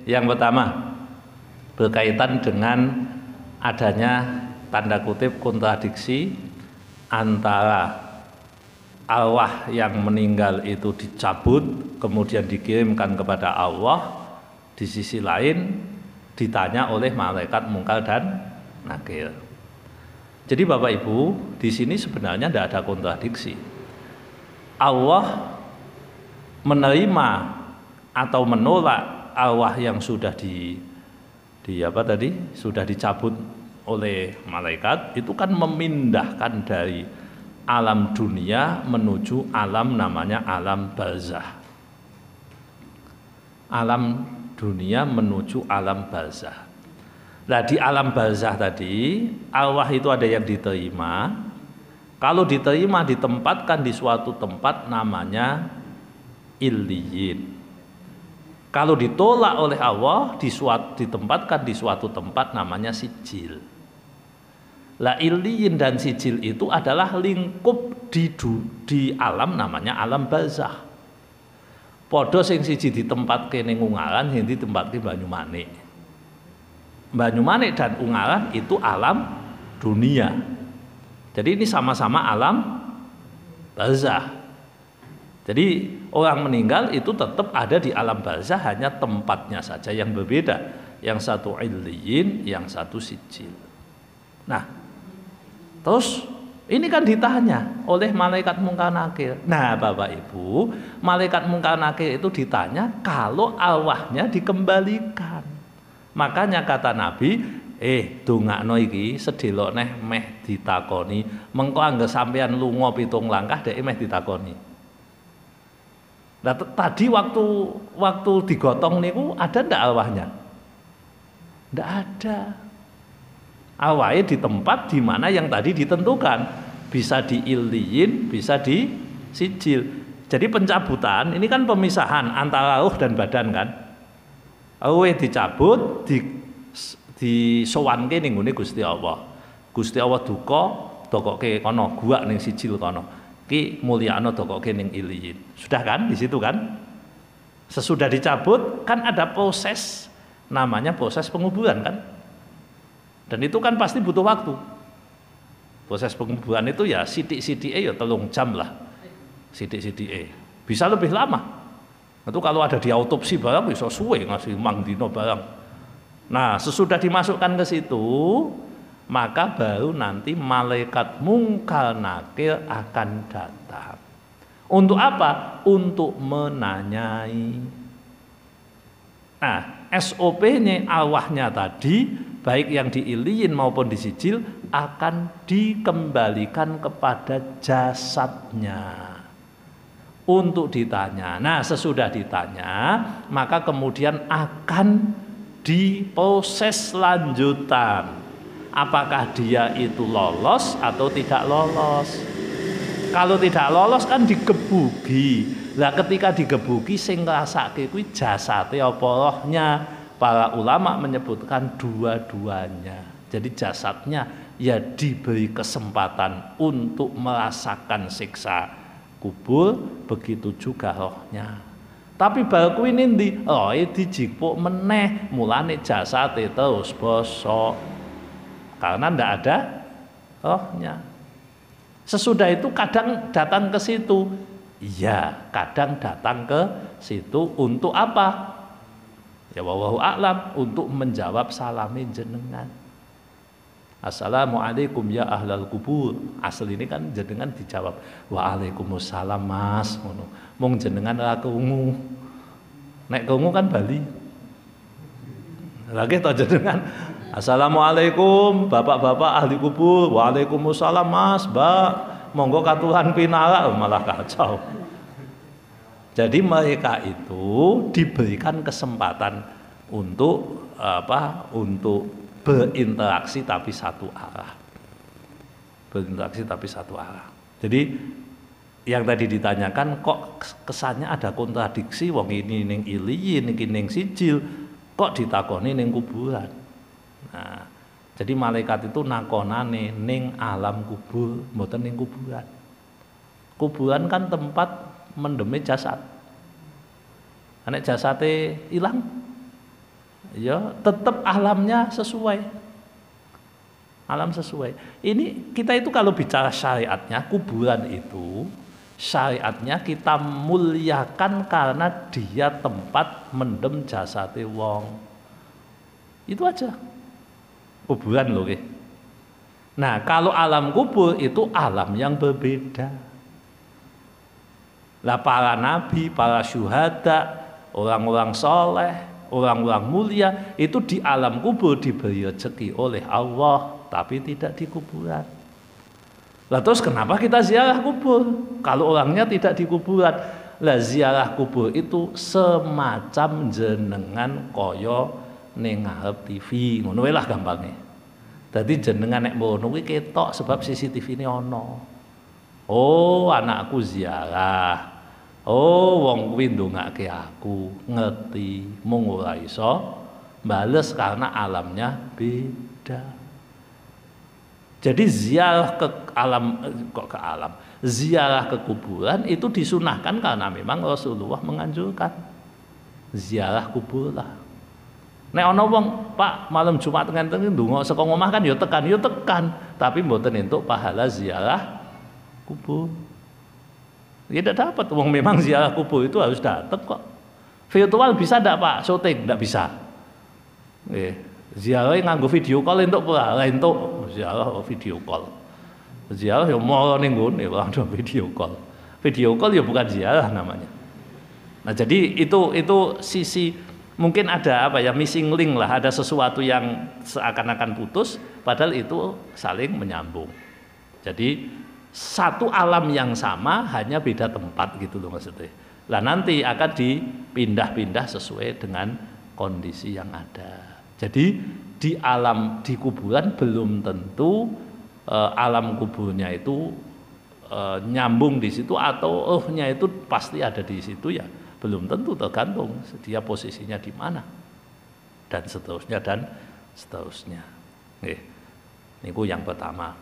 Yang pertama berkaitan dengan adanya tanda kutip kontradiksi antara arwah yang meninggal itu dicabut kemudian dikirimkan kepada Allah, di sisi lain ditanya oleh malaikat mungkar dan nakir. Jadi Bapak Ibu, di sini sebenarnya tidak ada kontradiksi. Allah menerima atau menolak arwah yang sudah sudah dicabut oleh malaikat, itu kan memindahkan dari alam dunia menuju alam namanya alam barzah. Alam dunia menuju alam barzah. Nah, di alam barzah tadi arwah itu ada yang diterima. Kalau diterima ditempatkan di suatu tempat namanya illiyin. Kalau ditolak oleh Allah ditempatkan di suatu tempat namanya sijil. Lah illiyin dan sijil itu adalah lingkup di alam namanya alam barzah. Padha sing siji ditempatke ning Ungaran, sing ditempatke Banyumanik. Banyumanik dan Ungaran itu alam dunia. Jadi ini sama-sama alam barzah. Jadi orang meninggal itu tetap ada di alam barzah, hanya tempatnya saja yang berbeda. Yang satu illiyin, yang satu sijil. Nah, terus ini kan ditanya oleh malaikat mungkar nakir. Nah, Bapak Ibu, malaikat mungkar nakir itu ditanya kalau arwahnya dikembalikan. Makanya kata Nabi, dongakno iki sedelok neh meh ditakoni, mengko anggere sampean lunga 7 langkah dhek meh ditakoni. Nah, tadi waktu digotong niku ada ndak arwahnya? Ndak ada. Arwahnya di tempat di mana yang tadi ditentukan, bisa di illiyin, bisa di sijil. Jadi pencabutan ini kan pemisahan antara ruh dan badan kan. Ruh dicabut, disowanke ning ngene Gusti Allah. Gusti Allah duka, dokoke kono, guak ning sijil kono. Ki mulyakno dokoke ning illiyin. Sudah kan di situ kan? Sesudah dicabut kan ada proses namanya proses penguburan kan? Dan itu kan pasti butuh waktu. Proses penguburan itu ya sidik-sidike ya 3 jam lah. Sidik-sidike. Bisa lebih lama. Itu kalau ada di autopsi barang bisa suwe ngasih mang dino barang. Nah, sesudah dimasukkan ke situ, maka baru nanti malaikat mungkar nakir akan datang. Untuk apa? Untuk menanyai. Nah, SOP-nya arwahnya tadi, baik yang di illiyin maupun di sijil, akan dikembalikan kepada jasadnya untuk ditanya. Nah, sesudah ditanya, maka kemudian akan diproses lanjutan. Apakah dia itu lolos atau tidak lolos? Kalau tidak lolos kan digebuki. Lah ketika digebuki sing ngrasake kuwi jasate apa rohnya? Para ulama menyebutkan dua-duanya. Jadi jasadnya ya diberi kesempatan untuk merasakan siksa kubur, begitu juga rohnya. Tapi baru kuwi ndi? Rohe dijipuk meneh, mulane jasate terus bosok. Karena ndak ada rohnya. Sesudah itu kadang datang ke situ. Iya, kadang datang ke situ untuk apa? Ya wallahu a'lam, untuk menjawab salame jenengan. Assalamualaikum ya ahlal kubur. Asal ini kan jenengan dijawab waalaikumsalam mas. Mung jenengan ora krungu. Nek krungu kan Bali. Lagi to jenengan Assalamualaikum bapak-bapak ahli kubur. Waalaikumsalam mas, mbak. Monggo katuhan pinara, malah kacau. Jadi mereka itu diberikan kesempatan untuk apa? Untuk berinteraksi tapi satu arah. Berinteraksi tapi satu arah. Jadi yang tadi ditanyakan kok kesannya ada kontradiksi, wong ini ning illiyin, iki ning sijil, kok ditakoni ning kuburan. Nah, jadi malaikat itu nakonane ning alam kubur, mboten ning kuburan. Kuburan kan tempat mendeme jasad. Nek jasate ilang, ya tetap alamnya sesuai. Alam sesuai. Ini kita itu kalau bicara syariatnya, kuburan itu syariatnya kita muliakan karena dia tempat mendem jasate wong. Itu aja. Kuburan loh. Nah, kalau alam kubur itu alam yang berbeda. Lah para nabi, para syuhada, orang-orang soleh, orang-orang mulia itu di alam kubur diberi rezeki oleh Allah, tapi tidak di kuburan. Lah terus kenapa kita ziarah kubur? Kalau orangnya tidak di kuburan. Lah ziarah kubur itu semacam jenengan koyo ning ngarep TV, ngono wae lah gampange. Dadi jenengan nek ngono kuwi ketok sebab CCTV ini ono. Oh, anakku ziarah. Oh, wong kuwi ndongake aku, ngerti, mung ora iso bales karena alamnya beda. Jadi ziarah ke alam, kok ke alam, ziarah ke kuburan itu disunahkan karena memang Rasulullah menganjurkan ziarah kubur lah. Nek ana wong, Pak, malam Jumat ngenten ndonga saka omah kan ya tekan, tapi mboten entuk pahala ziarah kubur. Ya tidak dapat, wong memang ziarah kubur itu harus datang kok. Virtual bisa ndak Pak? Syuting ndak bisa. Ziarah nganggo video call entuk ora? Ora entuk. Ziarah video call. Ziarah ya mau ning nggone kok ada video call. Video call ya bukan ziarah namanya. Nah, jadi itu sisi mungkin ada apa ya, missing link lah, ada sesuatu yang seakan-akan putus padahal itu saling menyambung. Jadi satu alam yang sama hanya beda tempat gitu loh maksudnya. Lah nanti akan dipindah-pindah sesuai dengan kondisi yang ada. Jadi di alam di kuburan belum tentu alam kuburnya itu nyambung di situ atau ohnya itu pasti ada di situ, ya belum tentu, tergantung dia posisinya di mana dan seterusnya dan seterusnya. Niku yang pertama.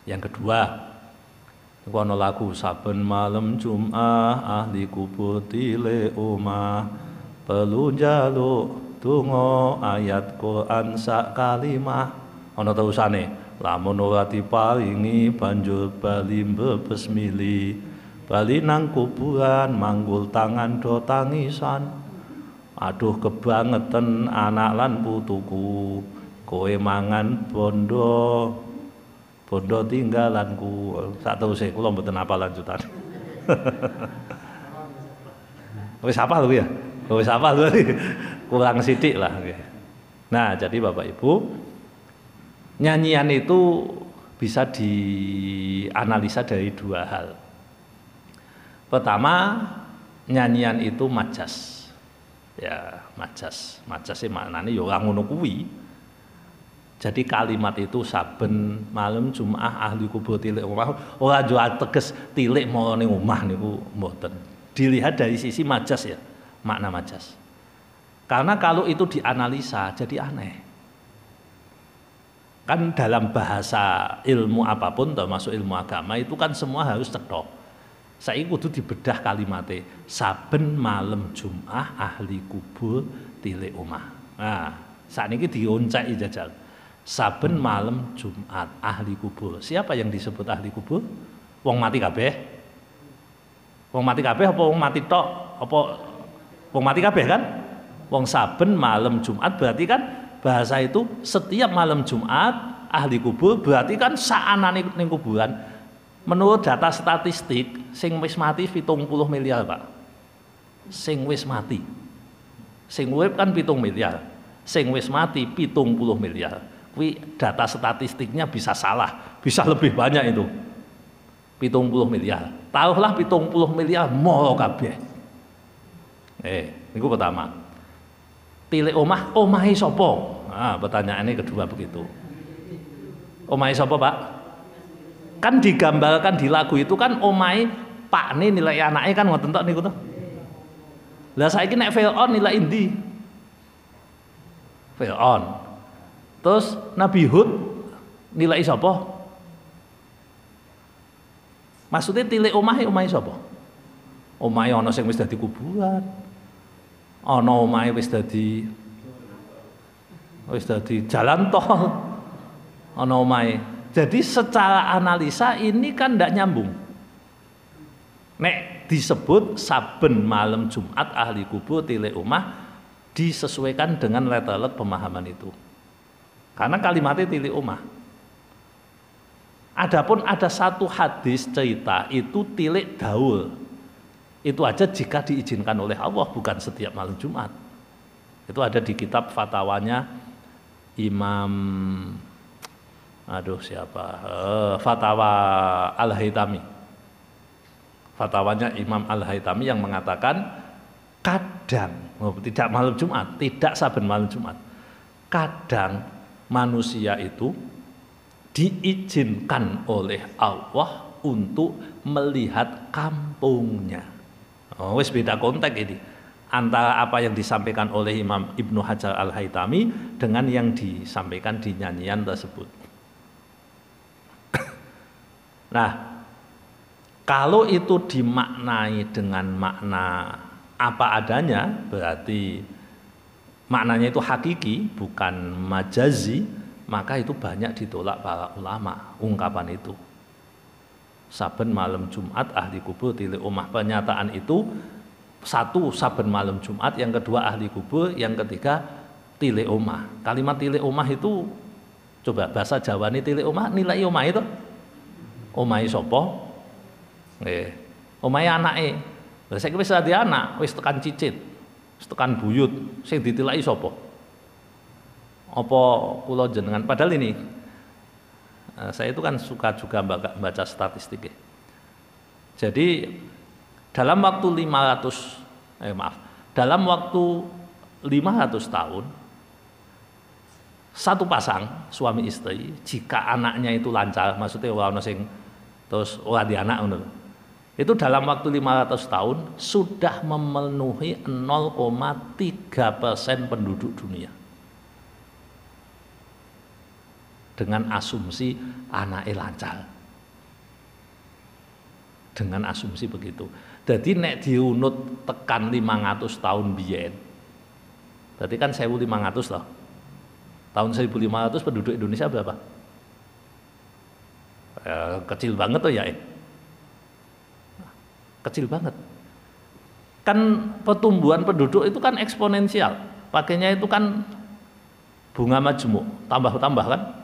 Yang kedua, kono lagu saben malam Jumat ahli kubur tile omah perlu njaluk donga ayat Quran sak kalimah. Ana terusane, lamun ora diparingi banjur bali mbebes mili. Bali nang kuburan manggul tangan do tangisan. Aduh kebangetan anak lan putuku, kowe mangan bondo tinggalanku. Sak teruse kula mboten apa lanjutan. Wis hafal lho ya. Wis hafal lho. Kurang sithik lah. Nah, jadi Bapak Ibu, nyanyian itu bisa dianalisa dari dua hal. Pertama, nyanyian itu majas. Ya, majas. Majas sih maknane ya ora ngono kuwi. Jadi kalimat itu saben malam Jumat ahli kubur tilik omah ora jo ateges tilik mau ning omah niku mboten. Dilihat dari sisi majas ya, makna majas. Karena kalau itu dianalisa jadi aneh. Kan dalam bahasa ilmu apapun termasuk ilmu agama itu kan semua harus cetha. Saiki kudu dibedah kalimatnya saben malam Jumat ahli kubur tilik omah. Nah, sakniki dionceki jajal. Saben malam Jumat ahli kubur. Siapa yang disebut ahli kubur? Wong mati kabeh. Wong mati kabeh apa wong mati tok? Apa wong mati kabeh kan? Wong saben malam Jumat berarti kan bahasa itu setiap malam Jumat ahli kubur berarti kan saanane ning kuburan. Menurut data statistik, sing wis mati 70 miliar, Pak. Sing wis mati. Sing urip kan 7 miliar. Sing wis mati 70 miliar. Kuwi data statistiknya bisa salah, bisa lebih banyak itu. 70 miliar. Taruhlah 70 miliar moro kabeh. Niku pertama. Tilik omah, omahe sapa? Nah, pertanyaannya kedua begitu. Omahe sapa, Pak? Kan digambarkan di lagu itu kan omahe pakne nilai anake kan ngoten tok niku to. Lah saiki nek Fir'aun nilai endi? Fir'aun. Terus Nabi Hud nilai sapa? Maksudnya tilik omahe sapa? Omahe ana sing wis dadi kuburan. Ana omahe wis dadi wis dadi jalan tol ana omahe. Jadi secara analisa ini kan ndak nyambung. Nek disebut saben malam Jumat ahli kubur tilik omah disesuaikan dengan letter pemahaman itu. Karena kalimatnya tilik omah. Adapun ada satu hadis cerita itu tilik daul. Itu aja jika diizinkan oleh Allah, bukan setiap malam Jumat. Itu ada di kitab fatwanya Imam Fatwa Al-Haytami. Fatwanya Imam Al-Haytami yang mengatakan kadang, tidak malam Jumat, tidak saben malam Jumat, kadang manusia itu diizinkan oleh Allah untuk melihat kampungnya. Oh, wis beda konteks ini antara apa yang disampaikan oleh Imam Ibnu Hajar Al-Haytami dengan yang disampaikan di nyanyian tersebut. Nah, kalau itu dimaknai dengan makna apa adanya, berarti maknanya itu hakiki, bukan majazi, maka itu banyak ditolak para ulama, ungkapan itu. Saben malam Jumat ahli kubur tilik omah. Pernyataan itu satu saben malam Jumat, yang kedua ahli kubur, yang ketiga tilik omah. Kalimat tilik omah itu coba bahasa Jawa nih, tilik omah nilai omah itu omahe sapa? Nggih. Omahe anake. Lah saiki wis dadi anak, wis tekan cicit, wis tekan buyut, sing ditilaki sapa? Apa kula jenengan, padahal ini saya itu kan suka juga baca statistik ya. Jadi dalam waktu 500 tahun satu pasang suami istri, jika anaknya itu lancar, maksudnya ono sing terus ora di anak ngono. Itu dalam waktu 500 tahun sudah memenuhi 0,3% penduduk dunia. Dengan asumsi anaknya lancar. Dengan asumsi begitu. Jadi nek diunut tekan 500 tahun biyen. Berarti kan 1500 loh. Tahun 1500 penduduk Indonesia berapa? Kecil banget tuh ya. Kecil banget. Kan pertumbuhan penduduk itu kan eksponensial. Pakainya itu kan bunga majemuk, tambah-tambah kan?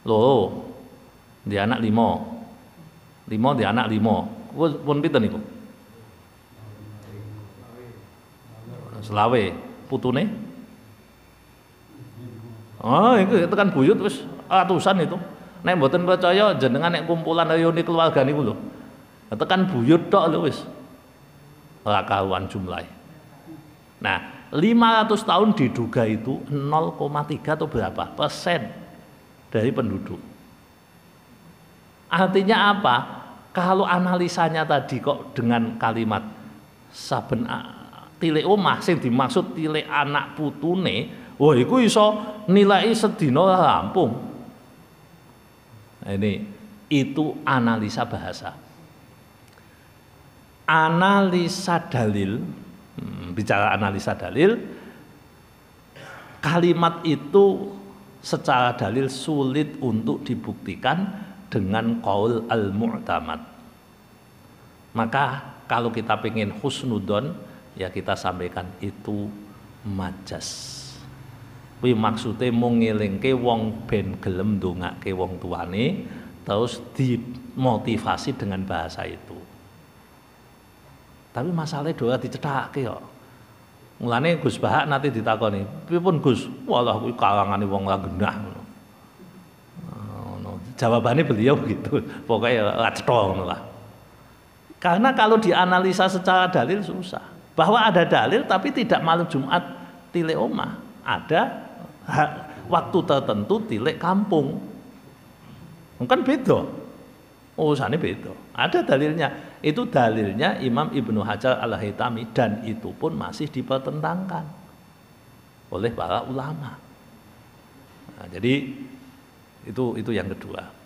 Loh, di anak 5 di anak 5. Pun pinten niku? Selawe putune. Oh, itu kan buyut wis ratusan itu. Nek mboten percaya jenengan nek kumpulan reuni keluarga niku lho. Tekan buyut tok lho wis. Ora karuan jumlahe. Nah, 500 tahun diduga itu 0,3 atau berapa persen dari penduduk. Artinya apa? Kalau analisanya tadi kok dengan kalimat saben tilik omah sing dimaksud tilik anak putune, wah iku iso nilai sedina rampung. Nah, ini itu analisa bahasa. Analisa dalil, bicara analisa dalil, kalimat itu secara dalil sulit untuk dibuktikan dengan qaul al-mu'tamad. Maka kalau kita pengen husnudon, ya kita sampaikan itu majas. Kuwi maksude mung ngelingke wong ben gelem ndongake wong tuane, terus dimotivasi dengan bahasa itu. Tapi masalahnya doa dicethake kok. Mulane Gus Bahak nanti ditakoni, "Pripun Gus?" "Walah kuwi kalangane wong la genah." Jawabannya beliau begitu, pokoknya cetha ngono lah. Karena kalau dianalisa secara dalil susah. Bahwa ada dalil tapi tidak malam Jumat tilik omah, ada waktu tertentu tilik kampung. Kan beda. Urusannya beda. Ada dalilnya. Itu dalilnya Imam Ibnu Hajar Al-Haytami dan itu pun masih dipertentangkan oleh para ulama. Nah, jadi itu yang kedua.